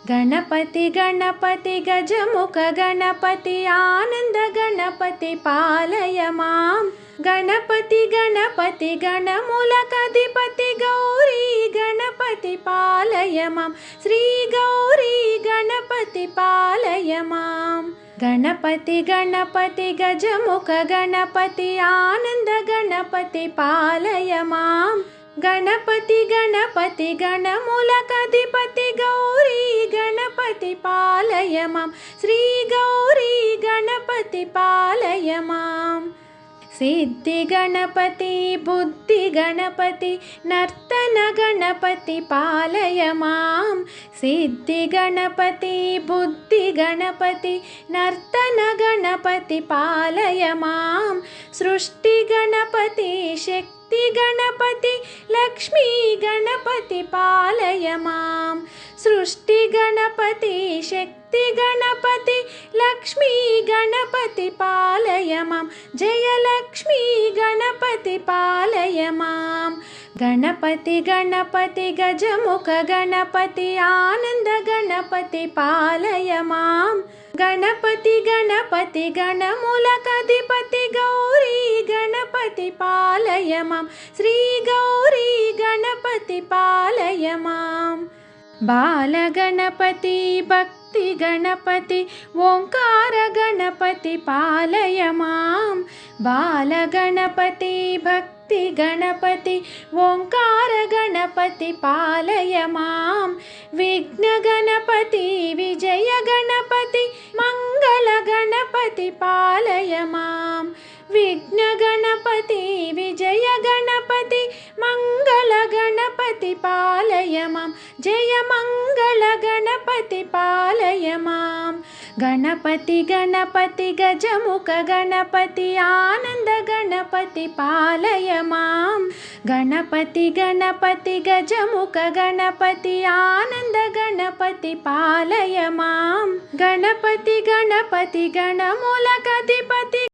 गणपति गणपति गजमुख गणपति आनंद गणपति पालय मां। गणपति गणपति गणमूलकाधिपति गौरी गणपति पालय मां। श्री गौरी गणपति पालय मां। गणपति गणपति गजमुख गणपति आनंद गणपति पालय मां। गणपति गणपति गणमूलकाधिपति गौरी गणपति पालय मां। श्री गौरी गणपति पालय मां। सिद्धि गणपति बुद्धि गणपति नर्तन गणपति पालय मां। सिद्धि गणपति बुद्धि गणपति नर्तन गणपति पालय मां। सृष्टि गणपति शक्ति गणपति लक्ष्मी गणपति पालय मां। सृष्टि गणपति शक्ति गणपति लक्ष्मी गणपति पालय मां। जय लक्ष्मी गणपति पालय मां। गणपति गणपति गजमुख गणपति आनंद गणपति पालय मां। गणपति गणपति गणमूलकाधिपति गौरी गणपति पालय मां। श्री गौरी गणपति पालय मां। बाल गणपति भक्ति गणपति ओंकार गणपति पालय मां। बाल गणपति भक्ति गणपति ओंकार गणपति पालय मां। विघ्न गणपति विजय गणपति मंगल गणपति पालय मां। विघ्न गणपति विजय गणपति मंगल गणपति पालय मां। जय मंगल गणपति पालय मां। गणपति गणपति गजमुख गणपति आनंद गणपति पालय मां। गणपति गणपति गजमुख गणपति आनंद गणपति पालय मां। गणपति गणपति गणमूलकाधिपति